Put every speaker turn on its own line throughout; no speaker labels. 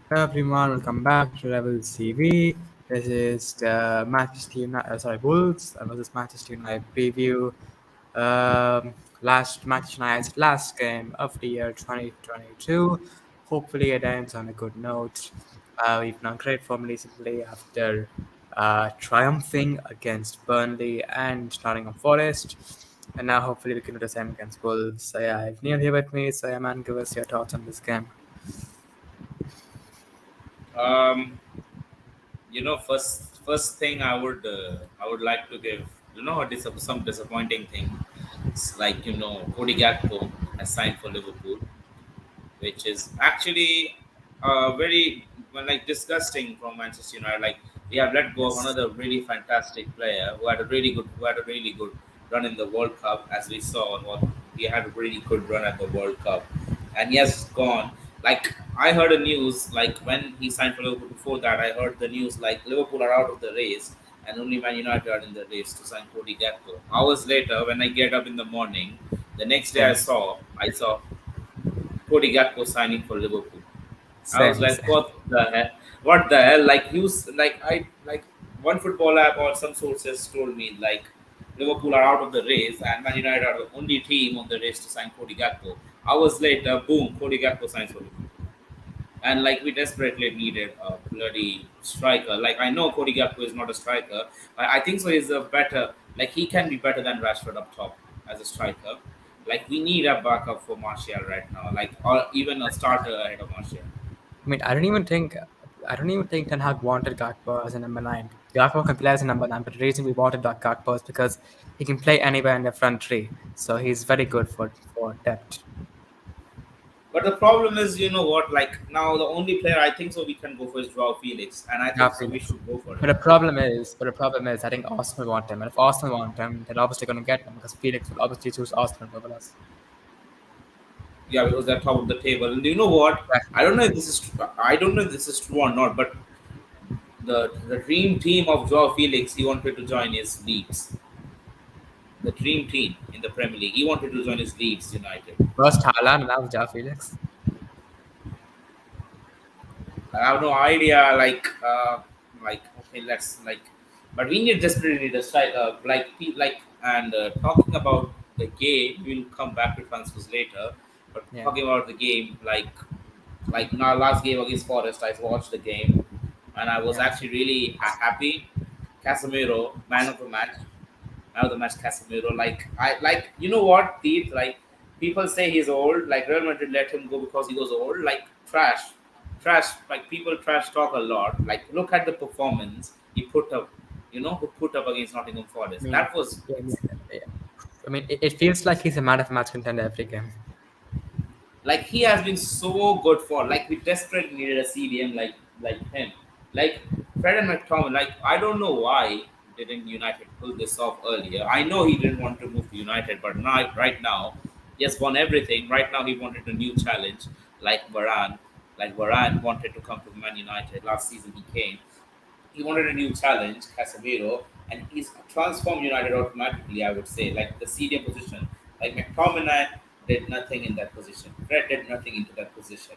Hello everyone, welcome back to Rebels TV. This is the Manchester United, Wolves versus Manchester United preview. Manchester United's last game of the year 2022. Hopefully it ends on a good note. We've done great form recently after triumphing against Burnley and Nottingham Forest. And now hopefully we can do the same against Wolves. So yeah, I have Neil here with me. So yeah, man, give us your thoughts on this game.
Um, first thing I would like to give some disappointing thing. It's like Cody Gakpo has signed for Liverpool, which is actually very like disgusting from Manchester United. Like we have let go of
Yes.
another really fantastic player who had a really good run in the World Cup, as we saw. What he had a really good run at the World Cup, and he has gone. Like I heard a news like when he signed for Liverpool. Before that, I heard the news like Liverpool are out of the race. And only Man United are in the race to sign Cody Gakpo. Hours later, when I get up in the morning, the next day
Same.
I saw Cody Gakpo signing for Liverpool. I was
Same,
like,
same.
what the hell? What the hell? Like one football app or some sources told me like Liverpool are out of the race and Man United are the only team on the race to sign Cody Gakpo. Hours later, boom, Cody Gakpo signs for Liverpool. And like we desperately needed a bloody striker. Like I know Cody Gakpo is not a striker. I think so. He's a better. Like he can be better than Rashford up top as a striker. Like we need a backup for Martial right now. Like or even a starter ahead of Martial.
I mean, I don't even think Ten Hag wanted Gakpo as a number nine. Gakpo can play as a number nine, but the reason we wanted that Gakpo is because he can play anywhere in the front three, so he's very good for depth.
But the problem is, you know what? Like now, the only player I think so we can go for is Joao Felix, and I
Yeah,
think so we
Felix.
should go for
But
him.
the problem is, I think Arsenal want him, and if Arsenal want him, they're obviously going to get him because Felix will obviously choose Arsenal over us.
Yeah, because they're top of the table. And you know what?
Exactly.
I don't know if this is I don't know if this is true or not, but the dream team of Joao Felix he wanted to join is Leeds. The dream team in the Premier League. He wanted to join his Leeds United.
First Haaland, and now Joao Felix.
I have no idea. Like okay, let's like, but we need desperately need a strike. And talking about the game, we'll come back to transfers later. But
Yeah.
talking about the game, like in our last game against Forest, I watched the game, and I was
Yeah.
actually really happy. Casemiro, man of the match, Casemiro. Like I like you know what, Pete? Like people say he's old. Like Real Madrid let him go because he was old. Like trash. Like people trash talk a lot. Like look at the performance he put up. Who put up against Nottingham
I
Forest?
mean,
That was
yeah, yeah. I mean, it feels like he's a man of match contender every game.
like he has been so good for. Like we desperately needed a CDM like him. Like Fred and McTominay. Like I don't know why didn't United pull this off earlier. I know he didn't want to move to United, but now right now he has won everything. Right now he wanted a new challenge, like Varane. Like Varane wanted to come to Man United last season. He came. He wanted a new challenge, Casemiro, and he's transformed United automatically. I would say, like the CDM position, like McTominay did nothing in that position. Fred did nothing into that position.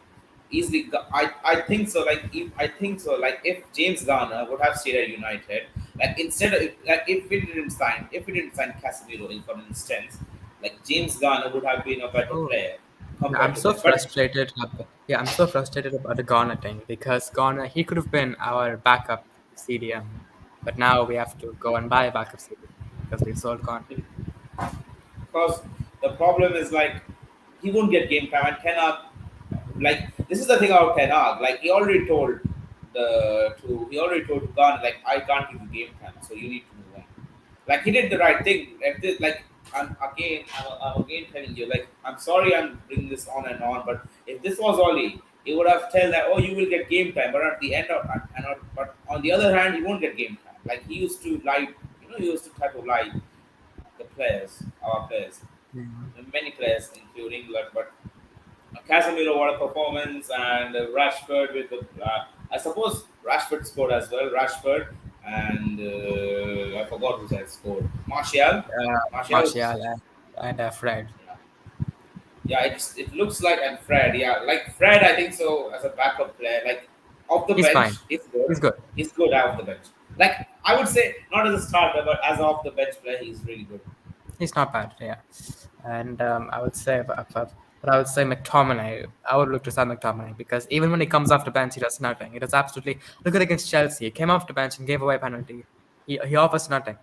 Easily, I think so. I think so. Like if James Garner would have stayed at United, like instead of like if we didn't sign Casemiro in for instance, like James Garner would have been a better
Oh,
player
yeah,
compared to him. But
I'm so frustrated about the Garner thing because Garner he could have been our backup CDM, but now we have to go and buy a backup CDM because we sold Garner.
because the problem is like he won't get game time and cannot like this is the thing about Ten Hag. Like he already told Ghana like I can't give you game time, so you need to move on. Like he did the right thing. If this, like I'm again telling you, like I'm sorry I'm bringing this on and on, but if this was Oli, he would have tell that oh you will get game time, but at the end of but on the other hand he won't get game time. Like he used to lie, he used to type of lie the players, our players,
Yeah.
many players including but Casemiro, what a performance, and Rashford with the. I suppose Rashford scored as well. Rashford and I forgot who had scored. Martial. Martial.
Martial and Fred.
Yeah, yeah. It looks like and Fred. Yeah, like Fred. I think so as a backup player. Like Off the
He's
bench,
fine.
he's good.
He's good.
He's good off the bench. Like I would say, not as a starter, but as off the bench player, he's really good.
He's not bad, yeah. And I would say, but I would say McTominay. I would look to start McTominay because even when he comes off the bench, he does nothing. He does absolutely look at against Chelsea. He came off the bench and gave away a penalty. He offers nothing.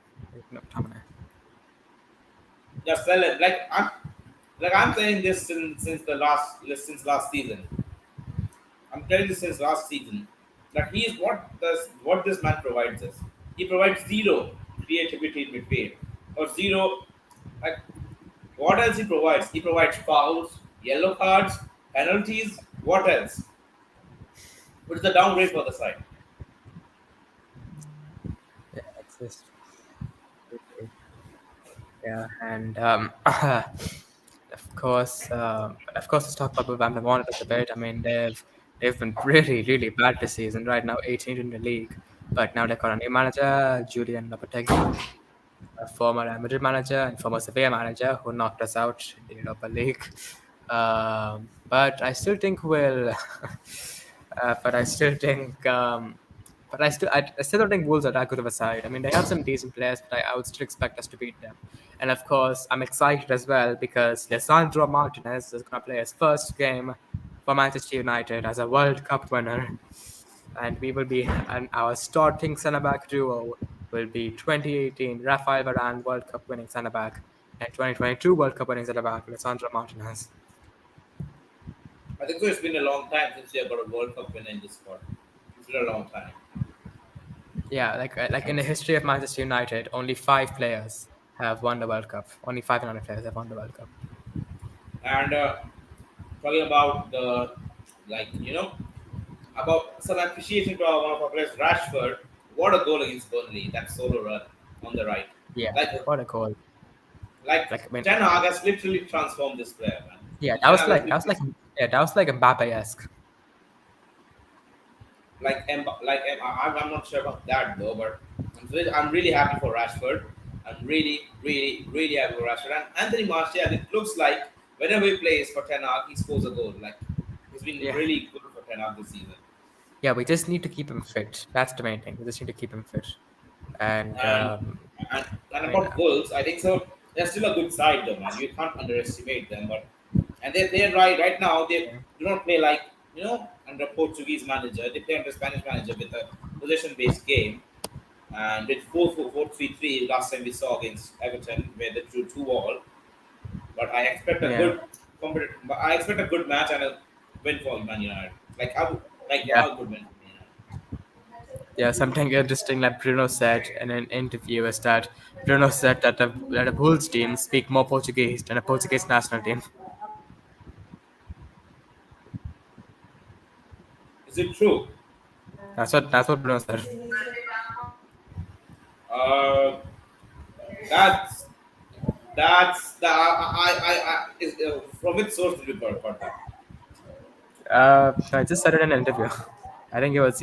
McTominay.
Yeah, sell it. I'm saying this since last season. I'm telling this since last season that he is what this man provides us. He provides zero creativity in midfield or zero like what else he provides? He provides fouls, yellow cards, penalties. What else? Which is the downgrade for the side.
Yeah, it's just yeah, and of course, let's talk about Wolverhampton Wanderers a bit. I mean, they've been really, really bad this season. Right now, 18th in the league, but now they've got a new manager, Julian Lopetegui, a former Real Madrid manager and former Sevilla manager who knocked us out in the Europa League. But I still think we'll. But I still think. I still don't think Wolves are that good of a side. I mean, they have some decent players, but I would still expect us to beat them. And of course, I'm excited as well because Lisandro Martinez is going to play his first game for Manchester United as a World Cup winner, and we will be and our starting centre back duo will be 2018 Rafael Varane World Cup winning centre back and 2022 World Cup winning centre back Lisandro Martinez.
I think so. It's been a long time since we have got a World Cup winner in this squad. It's been a long time.
Yeah, like in the history of Manchester United, only 5 players have won the World Cup. Only 500 players have won the World Cup.
And talking about the like about some appreciation to one of our players, Rashford. What a goal against Burnley! That solo run on the right.
Yeah,
Like
what a goal!
like
Like I mean,
Ten Hag has literally transformed this player, man.
yeah,
Ten Hag has literally
that was like Mbappe-esque.
I'm not sure about that though, but I'm really happy for Rashford. I'm really, really, really happy for Rashford. And Anthony Martial, it looks like whenever he plays for Ten Hag, he scores a goal. Like he's been
Yeah,
really good for Ten Hag this season.
yeah. We just need to keep him fit. That's the main thing. We just need to keep him fit. And
And and, and
I mean,
about Wolves, I think so. They're still a good side though, man. You can't underestimate them. But and they're right now. They
yeah,
do not play like under Portuguese manager. They play under Spanish manager with a possession-based game. And with 4-4-3-3 last time we saw against Everton, where they drew 2-2. But I expect a
yeah,
good but I expect a good match and a win for Man United. Like how
yeah.
good win for Man United.
Yeah, something interesting that Bruno said in an interview is that Bruno said that the Bulls team speak more Portuguese than a Portuguese national team.
Is it true?
That's what Bruno said.
Uh, that's is, from which source did you got that?
I just said it in an interview. I think it was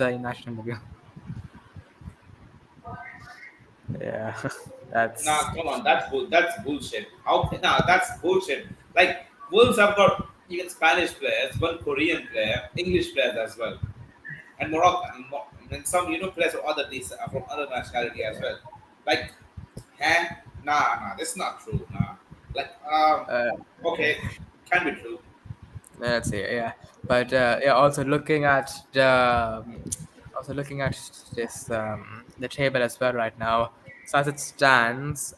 a national interview. Yeah, that's
Nah, come on, that's bullshit. Nah, that's bullshit. Like Wolves have got even Spanish players, one Korean player, English players as well, and Moroccan, and some players from from other nationality as well. Like, huh? Nah, that's not true. Nah, like
uh,
okay, can be true.
let's see. Yeah, but yeah, also looking at this the table as well right now. So as it stands,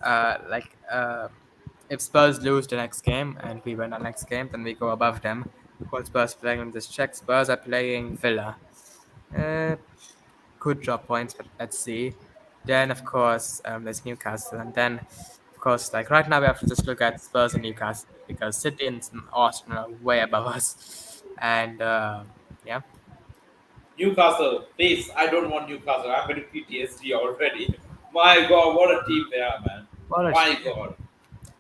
if Spurs lose the next game and we win the next game, then we go above them. While Spurs playing on this check, Spurs are playing Villa. Uh, could drop points, but let's see. Then of course there's Newcastle, and then of course like right now we have to just look at Spurs and Newcastle because City and Arsenal are way above us, and yeah,
Newcastle, please. I don't want Newcastle. I'm going to PTSD already. My God, what a team they are, man.
well,
My God.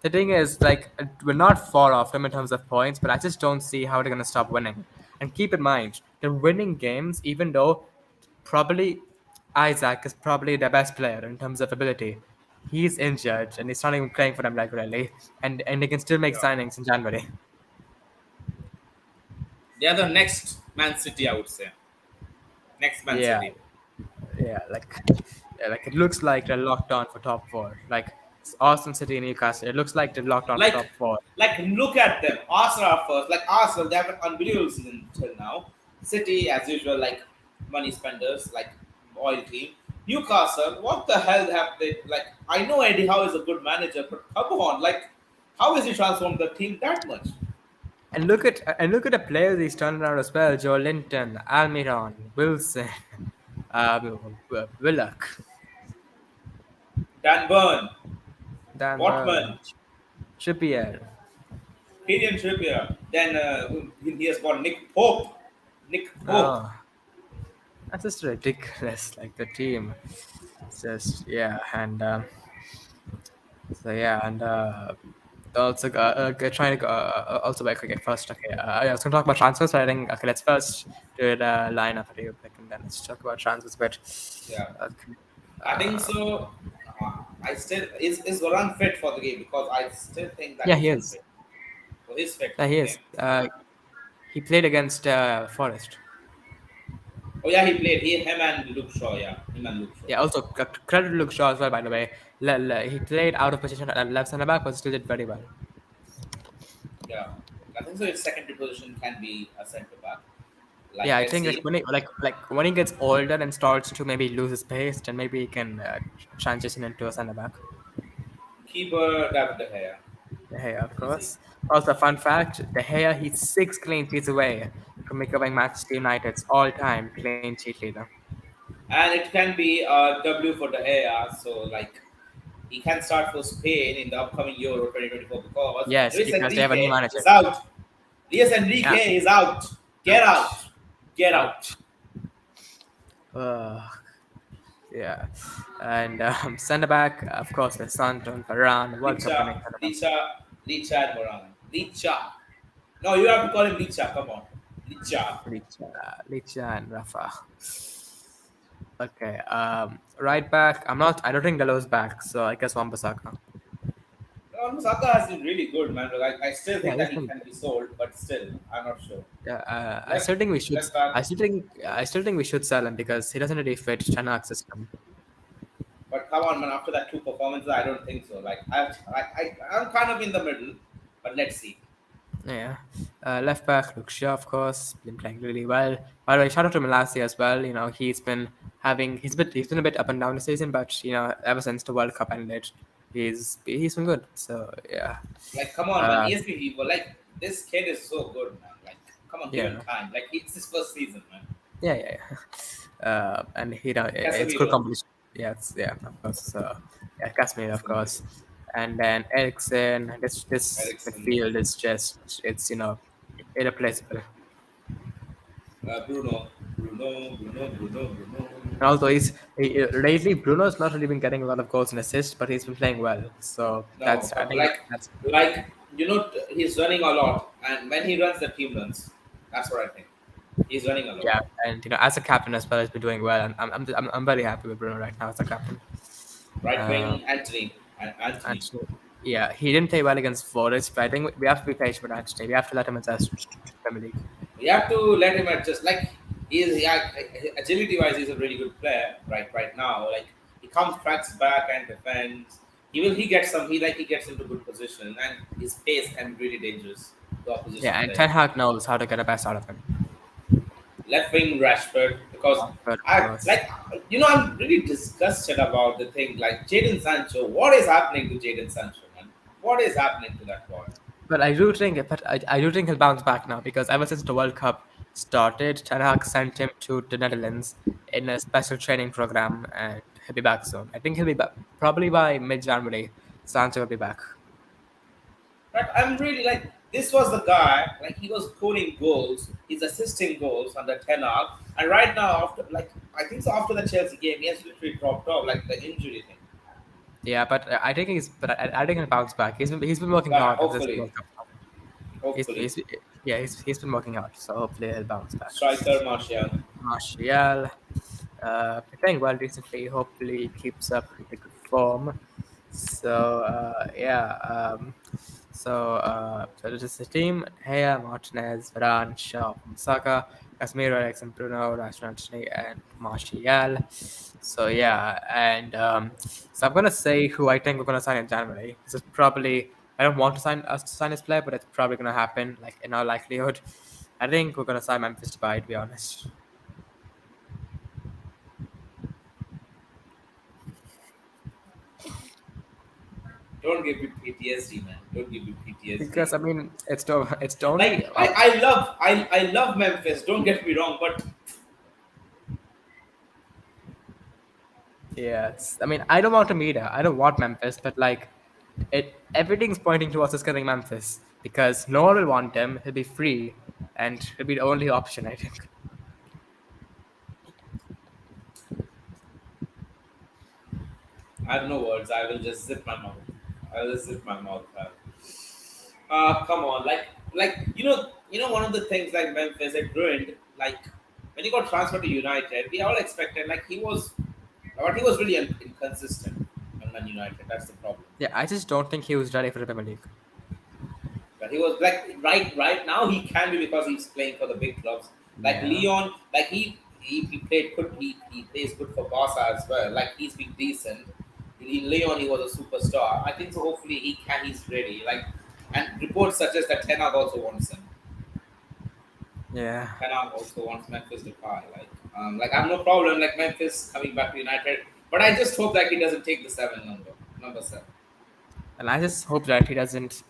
the thing is like we're not far off them in terms of points, but I just don't see how they're gonna stop winning. And keep in mind they're winning games, even though probably Isaac is probably the best player in terms of ability. He's injured and he's not even playing for them regularly, and they can still make
Yeah.
signings in January.
They are the next Man City, I would say. Next Man
Yeah,
City.
yeah, like it looks like they're locked on for top four. Like it's Austin City and Newcastle. It looks like they're locked on for
Like,
top four.
look at them. Arsenal are first. Like Arsenal, they have an unbelievable season till now. City, as usual, like money spenders, like oil team. Newcastle, what the hell have they? Like, I know Eddie Howe is a good manager, but come on, like, how has he transformed the team that much?
And look at the players he's turned around as well. Joe Linton, Almiron, Wilson, Willock,
Dan Burn,
Dan
Botman,
Burn, Trippier.
Kylian Trippier. Then he has got Nick Pope. Nick Pope.
Oh, that's just ridiculous. Like the team, it's just yeah, and so yeah, and also trying to also by cricket first. Okay, I was going to talk about transfers, but I think okay, let's first do the lineup that you pick, and then let's talk about transfers a bit.
Yeah.
Okay.
I think
Uh,
so. I still is Varane fit for the game because I still think that
yeah,
he's
he is.
unfit. So he's fit
Yeah,
for
he
the
is.
game.
He played against Forest.
Oh yeah, he played. Him and Luke Shaw. Yeah, him and Luke Shaw.
Yeah, also credit to Luke Shaw as well. By the way, he played out of position at left centre back, but still did very well.
Yeah, I think so. His secondary position can be a centre back.
Yeah,
Like,
I
let's
think like
see.
when he gets older and starts to maybe lose his pace, then maybe he can transition into a centre back.
Keeper David De Gea.
De Gea, of
Easy.
course. Also, fun fact: De Gea, he's 6 clean sheets away from becoming Manchester United's all-time clean sheet leader.
And it can be a W for De Gea. So like he can start for Spain in the upcoming Euro 2024 because
Yes,
Luis
because they have a new
Enrique
manager.
is out. Luis
Yeah.
Enrique is out. Get out.
Ouch.
Get out.
Ouch. Uh, yeah. And centre back, of course, the son, John Varane, World Cup winning
Licha,
centre back.
Licha, Licha and Moran. Licha. No, you have to call him Licha. Come on. Licha.
Licha and Rafa. Okay. Right back. I don't think Dalo's back, so I guess Wan-Bissaka.
Saka has been really good, man. I still
Yeah,
think
he's
that he
been.
can be sold, but still, I'm not sure.
Yeah, I
Left,
still think we should.
left back.
I still think we should sell him because he doesn't really fit Ten Hag's system.
But come on, man. After that two performances, I don't think so. Like I'm kind of in the middle, but let's see.
Yeah. Left back, Luke Shaw, of course, been playing really well. By the way, shout out to Malacia as well. He's been a bit up and down the season, but ever since the World Cup ended, he's been good. So yeah.
Like, come on, man.
Uh,
ESP people, like this kid is so good, man. Like, come on, give him
yeah.
time. Like, it's his first season, man.
Yeah, yeah, yeah. And it's good
Casemiro,
competition. Yeah, of course. So yeah, Casemiro, of course, and then Ericsson. This
Eriksen,
midfield is just it's irreplaceable.
Bruno.
And also, lately Bruno's not really been getting a lot of goals and assists, but he's been playing well. So
No,
I
but
think that's
he's running a lot, and when he runs, the team runs. That's what I think. He's running a lot.
yeah, and as a captain as well, he's been doing well, and I'm very happy with Bruno right now as a captain.
Right
Uh,
wing, Anthony, and
and
Anthony.
so, yeah, he didn't play well against Forest, but I think we have to be patient with Anthony. We have to let him adjust to Premier League.
We have to let him adjust. Like agility wise, he's a really good player. Right now, like he comes, tracks back, and defends. He gets some. He gets into good position, and his pace can be really dangerous to opposition
Yeah, and Ten
players.
Hag knows how to get the best out of him.
Left wing Rashford because
But of
I
course,
like I'm really disgusted about the thing like Jadon Sancho. What is happening to Jadon Sancho, man? What is happening to that boy?
I do think he'll bounce back now because ever since the World Cup started, Ten Hag sent him to the Netherlands in a special training program, and he'll be back soon. I think he'll be back probably by mid-January. Sancho will be back.
But I'm really like this was the guy like he was scoring goals, he's assisting goals under Ten Hag, and right now after like I think so after the Chelsea game he has literally dropped off like the injury thing.
Yeah, but I think he'll bounce back. He's been working
But
hard at this World
hopefully,
Cup. He's,
hopefully,
he's yeah he's been working hard, so hopefully he'll bounce back.
striker Martial.
Martial, playing well recently. Hopefully, he keeps up with the good form. So yeah. So this is the team: Hea, Martinez, Varane, Shaw, Saka, Casemiro, Ericsson, Bruno, Rashford, Anthony, and Martial. So yeah, and so I'm gonna say who I think we're gonna sign in January. This is probably I don't want to sign us to sign this player, but it's probably gonna happen. Like in all likelihood, I think we're gonna sign Memphis Depay. To be honest,
Don't give me PTSD, man. Don't give me PTSD.
because I mean it's the only
Like I love Memphis. Don't get me wrong, but
yes. I mean I don't want to meet her. I don't want Memphis, but like everything's pointing towards us getting Memphis because no one will want him. He'll be free, and he'll be the only option. I think.
I have no words. I will just zip my mouth. I will just zip my mouth. Come on, one of the things like Memphis it ruined. Like when he got transferred to United, we all expected but he was really inconsistent on Man United. That's the problem.
Yeah, I just don't think he was ready for the Premier League.
But he was like right now he can be because he's playing for the big clubs. Like
Yeah.
Leon, like he played good. He plays good for Barca as well. Like he's been decent. In Leon, he was a superstar. I think so. Hopefully, he's ready. And reports suggest that Ten Hag also wants him.
Yeah.
Ten Hag also wants Memphis Depay. Like I have no problem like Memphis coming back to United, but I just hope that he doesn't take the number seven.
And I just hope that he doesn't.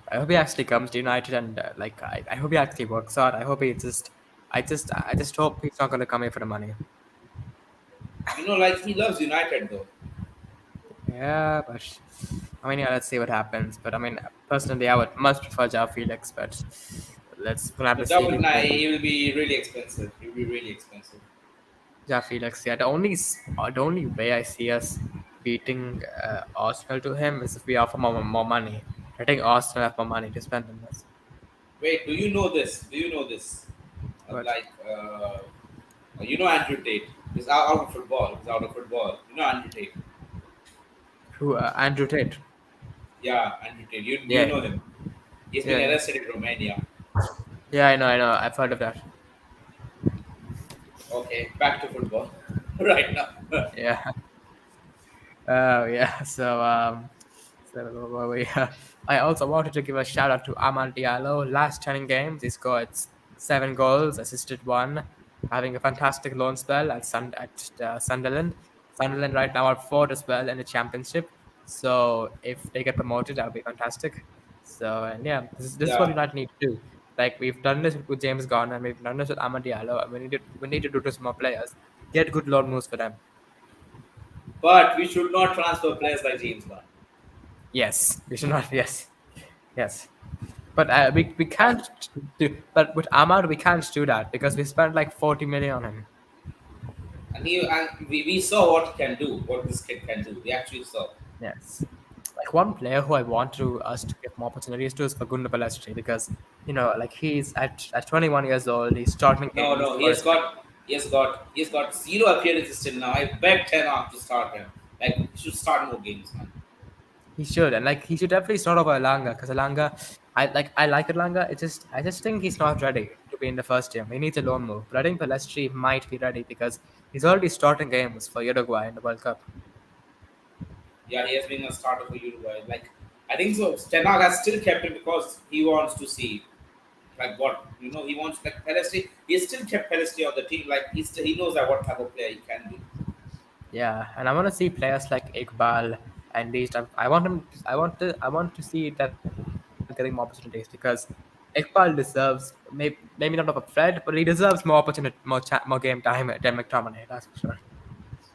I hope he actually comes to United and like I hope he actually works out. I hope he just. I just hope he's not going to come here for the money.
Like he loves United though.
Yeah, but I mean, yeah, let's see what happens. But I mean, personally, I would much prefer Jao Felix, but we'll have to
But
see
that
if
would
he
not,
plays.
he will be really expensive. He will be really expensive.
Jao Felix, yeah. The only way I see us beating Arsenal to him is if we offer more money. I think Arsenal have more money to spend on this.
Wait, do you know this? Do you know this?
But
Andrew Tate. He's out of football. He's out of football. You know Andrew Tate.
who? Andrew Tate.
Yeah, Andrew Tate. You
Yeah,
know him. He's been
yeah, yeah.
arrested in Romania.
Yeah, I know. I've heard of that.
Okay, back to football. Right now.
Yeah. Oh, yeah. I also wanted to give a shout out to Amal Diallo. Last 10 games, he scored 7 goals, assisted one, having a fantastic loan spell at Sunderland. Sunderland right now are fourth as well in the championship. So if they get promoted, that would be fantastic. So and yeah, this is what
Yeah.
United need to do. Like we've done this with James Garner, and we've done this with Amad Diallo, and we need to do this with more players. Get good loan moves for them.
But we should not transfer players like James Gunn.
Yes, we should not. Yes, yes. But we can't do. But with Ahmad, we can't do that because we spent like 40 million on him.
We saw what he can do, what this kid can do. We actually saw.
Yes. Like one player who I want to us to give more opportunities to is Facundo Pellistri because like he's at 21 years old. He's starting
No,
games
no,
for his.
he has got zero appearances till now. I beg Ten Hag to start him. Like he should start more games, man.
He should and like he should definitely start over Alanga because I like Alanga. I just think he's not ready to be in the first team. He needs a loan move. But I think Pellistri might be ready because he's already starting games for Uruguay in the World Cup.
Yeah, he has been a starter for Uruguay. Like I think so. Ten Hag has still kept him because he wants to see like what he wants like Pelestri. He still kept Pelestri on the team. Like he knows that what type of player he can be.
Yeah, and I want to see players like Iqbal and these stuff. I want him. I want to see that getting more opportunities because Iqbal deserves maybe not of a Fred, but he deserves more opportunity, more game time than McTominay. That's for sure.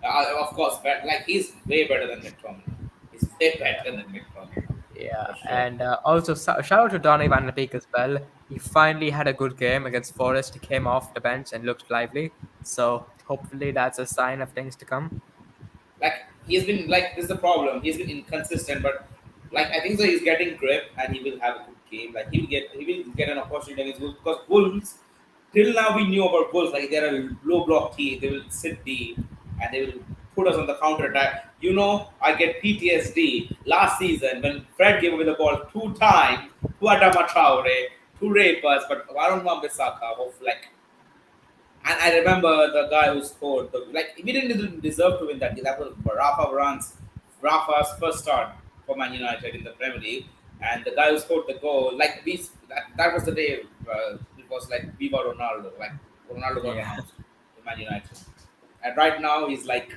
Of course, but like he's way better than McTominay. He's way better than McTominay
Yeah,
for sure.
and also shout out to Donny Van de Beek as well. He finally had a good game against Forest. He came off the bench and looked lively. So hopefully that's a sign of things to come.
Like he's been like this is the problem. He's been inconsistent, but like I think so. He's getting grip and he will have a good game. Like he will get an opportunity against Wolves because Wolves till now we knew about Wolves like they're a low block team. They will sit deep and they will put us on the counter attack. You know, I get PTSD last season when Fred gave away the ball 2 times to Adama Traore to rape us, but Varun Wambisaka of like. And I remember the guy who scored. Like we didn't even deserve to win that game. That was Rafa's first start for Man United in the Premier League, and the guy who scored the goal. Like that was the day. It was like Viva Ronaldo. Like Ronaldo got
Yeah,
announced to Man United, and right now he's like.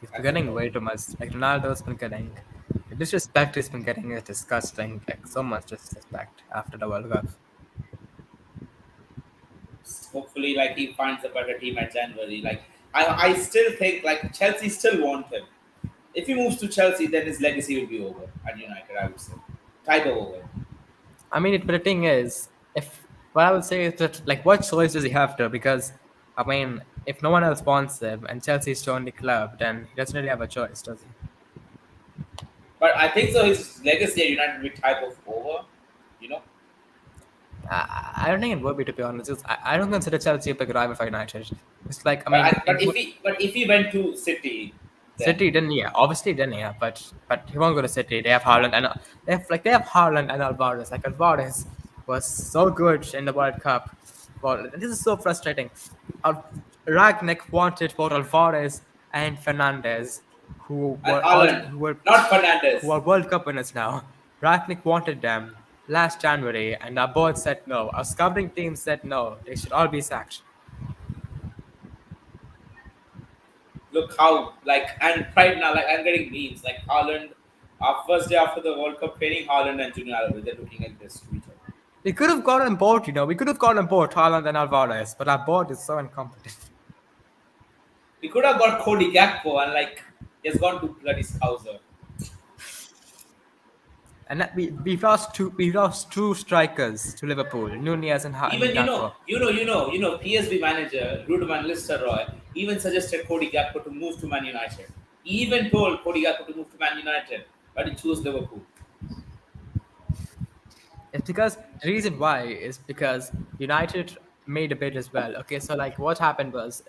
he's
I
been
don't
getting
know.
way too much. Like Ronaldo's been getting the disrespect. He's been getting is disgusting. Like so much disrespect after the World Cup.
Hopefully, like he finds a better team at January. Like I still think like Chelsea still want him. If he moves to Chelsea, then his legacy will be over at United. I would say, type of over.
I mean, but the thing is, if what I would say is that like, what choice does he have to? Because I mean, if no one else wants him and Chelsea's the only club, then he doesn't really have a choice, does he?
But I think so. His legacy at United will be type of over. You know.
I don't think it would be, to be honest. I don't consider Chelsea a big rival for United. It's like, I
But
mean,
I, but if he went to City, then
City didn't, yeah, obviously didn't, yeah, but he won't go to City. They have Haaland and they have Haaland and Alvarez. Like Alvarez was so good in the World Cup. Well, this is so frustrating. Al- Ragnick wanted both Alvarez and Fernandez,
and Haaland, not
who
Fernandez.
are World Cup winners now. Ragnick wanted them last January, and our board said no. Our scouting team said no. They should all be sacked.
Look how like and right now like I'm getting memes like Haaland. Our first day after the World Cup training, Haaland and Junior Alvarez they're looking like this to each other.
We could have gotten both, we could have gotten both Haaland and Alvarez, but our board is so incompetent.
We could have got Cody Gakpo and like he's gone to bloody Scouser.
And that we lost two strikers to Liverpool, Nunez and
Even
Gakpo.
PSV manager Ruud van Nistelrooy even suggested Cody Gakpo to move to Man United. He even told Cody Gakpo to move to Man United, but he chose Liverpool.
It's because the reason why is because United made a bid as well. Okay, so like what happened was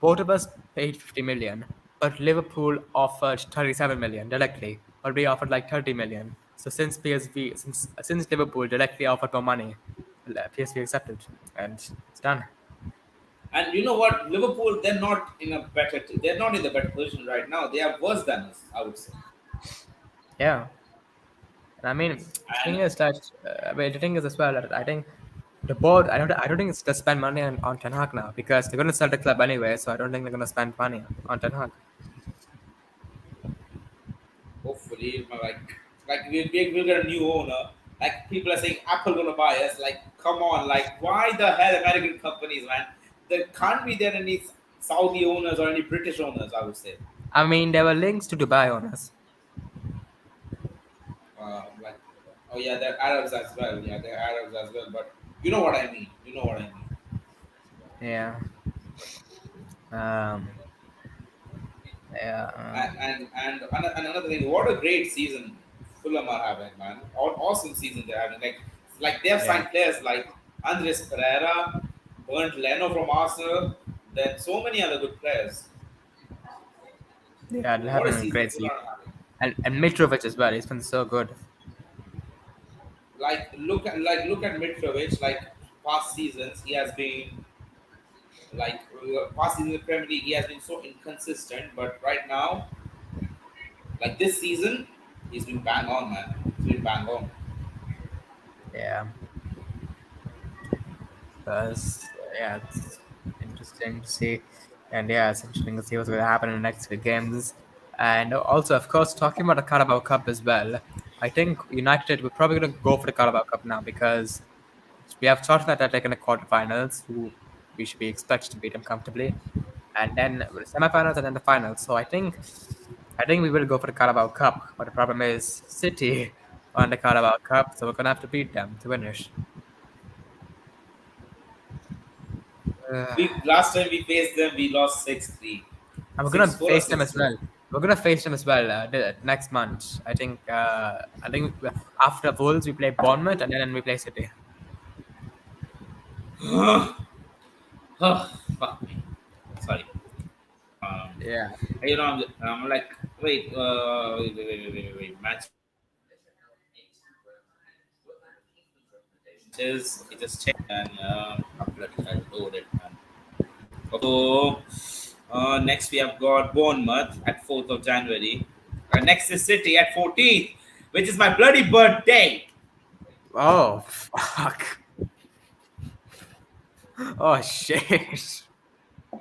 both of us paid 50 million, but Liverpool offered 37 million directly, but we offered like 30 million. So since Liverpool directly offered more money, PSV accepted, and it's done.
And you know what? Liverpool, they're not in a they're not in the better position right now. They are worse than us, I would say.
Yeah. And I mean, the thing
And
is that the thing is as well that I think the board. I don't think it's to spend money on Ten Hag now because they're going to sell the club anyway. So I don't think they're going to spend money on Ten Hag.
hopefully, we'll get a new owner. Like people are saying, Apple gonna buy us. Like, come on, like why the hell American companies, man? There can't be there any Saudi owners or any British owners. I would say.
I mean, there were links to Dubai on us.
Like, oh yeah, they're Arabs as well. Yeah, they're Arabs as well. But you know what I mean. You know what I mean.
Yeah. Um. Yeah.
And another thing, what a great season Fulham are having, man. Awesome season they're having. Like they have
Yeah.
signed players like Andres Pereira, Bernd Leno from Arsenal, then so many other good players.
Yeah, they're
What a
having a
season
great
Fulham
season.
are having.
And Mitrovic as well. He's been so good.
Look at Mitrovic. Like past seasons, he has been past season in the Premier League, he has been so inconsistent. But right now, like this season, he's been bang on, man. He's been bang on.
Yeah. Because yeah, it's interesting to see, and yeah, it's interesting to see what's going to happen in the next few games. And also, of course, talking about the Carabao Cup as well. I think United we're probably going to go for the Carabao Cup now because we have Tottenham Athletic in the quarterfinals, who we should be expected to beat them comfortably, and then the semifinals and then the finals. So I think we will go for the Carabao Cup. But the problem is City on the Carabao Cup, so we're going to have to beat them to finish.
We last time we faced them, we lost 6-3,
And we're gonna
6-4 or
face them as
6-2.
well. We're gonna face them as well next month. I think. After Wolves we play Bournemouth and then we play City.
Oh, fuck me. Sorry. Um,
Yeah.
I'm like, wait. Matches. It just changed and bloody hell, load it, man. So, next we have got Bournemouth at 4th of January. Next is City at 14th, which is my bloody birthday.
Oh fuck. Oh shit.
And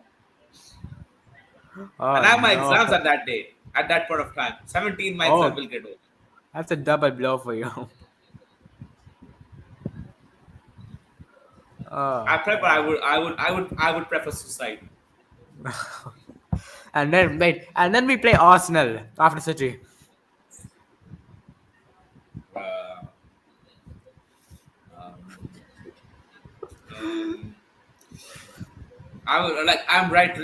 Oh
I have my
no.
exams at that day, at that point of time. 17th, my exam
Oh,
will get over.
that's a double blow for you.
I
Oh
prefer, I would prefer suicide.
god. And then wait, and then we play Arsenal after City.
Uh, um, um, I would like, I'm right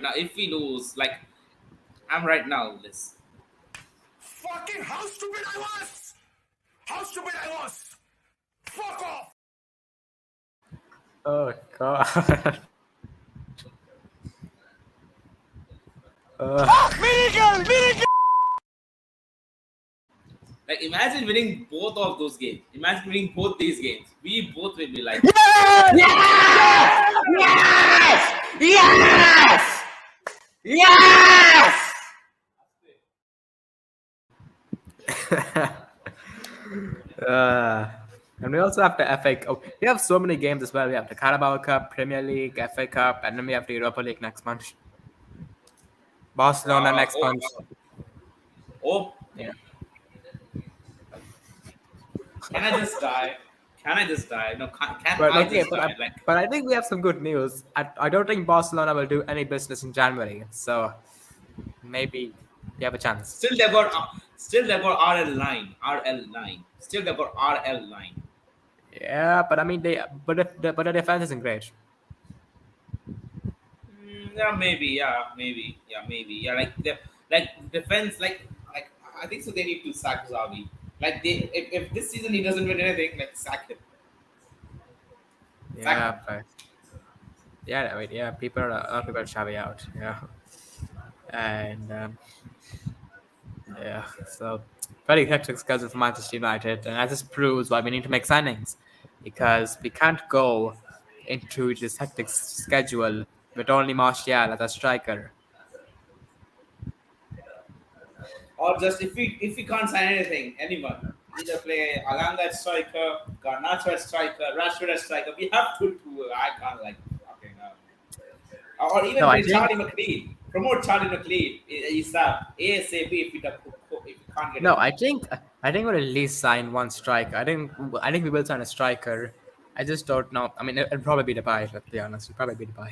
now. If we lose, like, I'm right now, this.
Fucking how stupid I was! How stupid I was! Fuck off!
Oh god.
Miracle! Miracle!
Like, imagine winning both of those games. Imagine winning both these games. We both will be like,
Yes! Yes!
uh, and we also have the FA Cup. We have so many games as well. We have the Carabao Cup, Premier League, FA Cup, and then we have the Europa League next month. Barcelona next
oh,
month.
oh,
Yeah.
can I just die? Can I just die? No, can
But
I
okay,
just die? Like,
but I think we have some good news. I don't think Barcelona will do any business in January, so maybe we have a chance.
still they got RL9. Still they got RL9.
Yeah, but I mean but the defense isn't great.
Yeah, maybe, yeah. Like defense, like I think so. They need to sack Zavi. Like if this season he doesn't win anything, like sack him. Sack him.
Yeah, but yeah, I mean, yeah, people are a lot of people are Xavi out. Yeah, and yeah, so very hectic schedule for Manchester United, and that just proves why we need to make signings because we can't go into this hectic schedule with only Martial as a striker.
Or just if we can't sign anyone, either play Alanga at striker, Garnacho at striker, Rashford at striker. We have to do. I can't like fucking. Or even
No, I
play
think
Charlie McLean. Promote Charlie McLean. Is that ASAP if we can't get
no,
anyone.
I think we'll at least sign one striker. I think we will sign a striker. I just don't know. I mean, it'll probably be Depay. Let's be honest, it'll probably be Depay.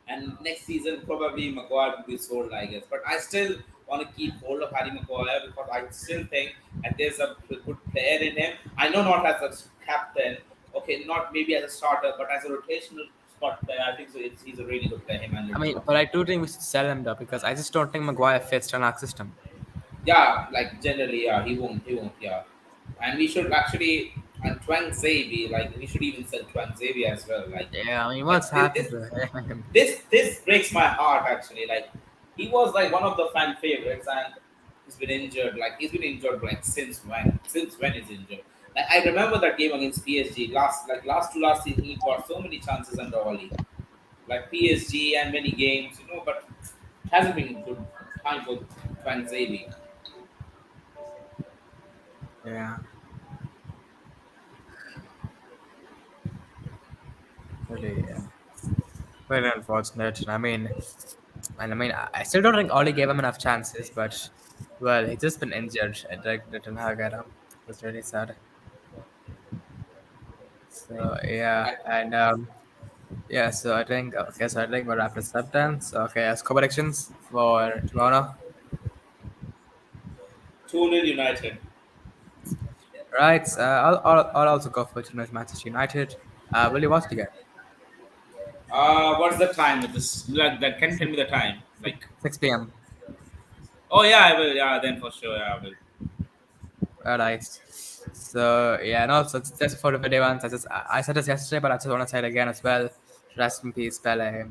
And next season probably Maguire will be sold, I guess. But I still want to keep hold of Harry Maguire because I still think that there's a good player in him. I know not as a captain, okay, not maybe as a starter, but as a rotational spot player, I think so. He's a really good player. Him and
I mean,
Lindelof.
but I do think we should sell him though because I just don't think Maguire fits in our system.
Yeah, like generally, yeah, he won't, yeah. And we should actually and Twang Zabi, like we should even sell Twang Zabi as well,
Yeah, I mean, what's
like
happened to him?
this breaks my heart actually. Like he was like one of the fan favorites, and he's been injured. Like he's been injured like since when? Since when he's injured? Like I remember that game against PSG last season. He got so many chances under Oli, like PSG and many games, but it hasn't been good time for Van Zabi.
Yeah, really, yeah. Very unfortunate. I mean, I still don't think Oli gave him enough chances, but well, he's just been injured at the Ten Hag era. It's really sad. So yeah,
I,
and yeah, so I think okay, so I think we're wrapped this up then. So okay, as predictions for tomorrow,
2-0 United.
right? I'll also go for tonight's Manchester United. Will you watch the game?
What's the time with this? Like, that can you tell me the time. Like,
6 p.m.
oh yeah, I will. Yeah, then for sure, yeah, I will.
Alright. So yeah, and also just for the video ones, I said this yesterday, but I just want to say it again as well. Rest in peace, Pele,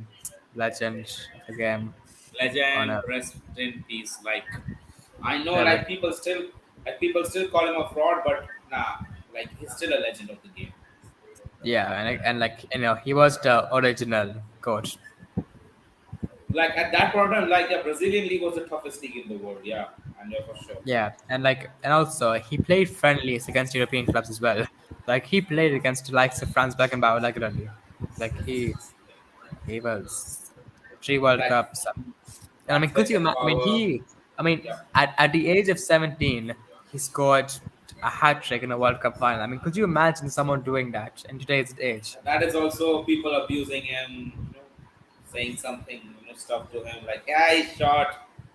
legend of the game. On
Legend,
a
rest in peace. Like I know,
Pele.
like people still call him a fraud, but nah, like he's still a legend of the game.
Yeah, and like he was the original coach.
Like at that point, like the Brazilian league was the toughest league in the world. Yeah, I know for sure.
Yeah, and also he played friendlies against European clubs as well. Like he played against the likes of Franz Beckenbauer regularly. Like he was 3 World
Like
Cups. And I mean,
Franz
could you imagine? I mean,
Beckenbauer. Yeah,
at the age of 17, he scored a hat trick in a World Cup final. I mean, could you imagine someone doing that in today's age?
that is also people abusing him. Saying something, stuff to him like, yeah, he's short,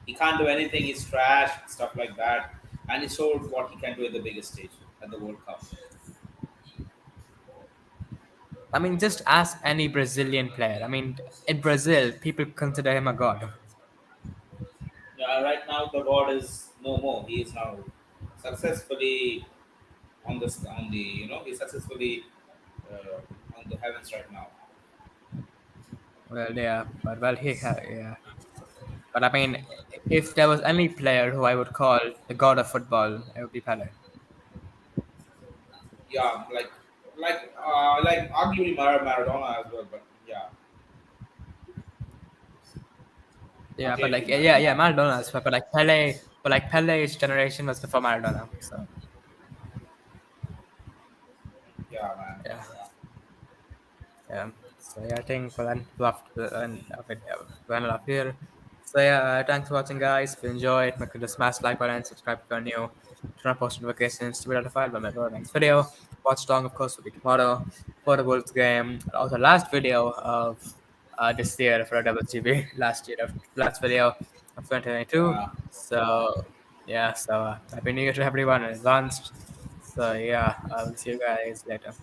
he can't do anything, he's trash, stuff like that. And he showed what he can do at the biggest stage at the World Cup.
I mean, just ask any Brazilian player. I mean, in Brazil, people consider him a god.
Yeah, right now the God is no more. He is now successfully on the he's successfully on the heavens right now.
Well, yeah, but well, yeah. But I mean, if there was any player who I would call the god of football, it would be Pele.
Yeah, like arguably Maradona as well, but yeah,
Yeah, but like
arguably
yeah,
Maradona.
Maradona as well. But like Pele's generation was before Maradona. So
Yeah, man.
yeah,
Yeah.
yeah. So yeah, I think we'll end of it. We'll end off here. So yeah, thanks for watching, guys. If you enjoyed, make sure to smash like button, subscribe if you're new, turn on post notifications to be notified when I upload next video. Watch along, of course, will be tomorrow for the Wolves game. And also, last video of this year for a WGB, last video of 2022.
Yeah.
So yeah, so happy New Year to everyone in advance. So yeah, I'll see you guys later.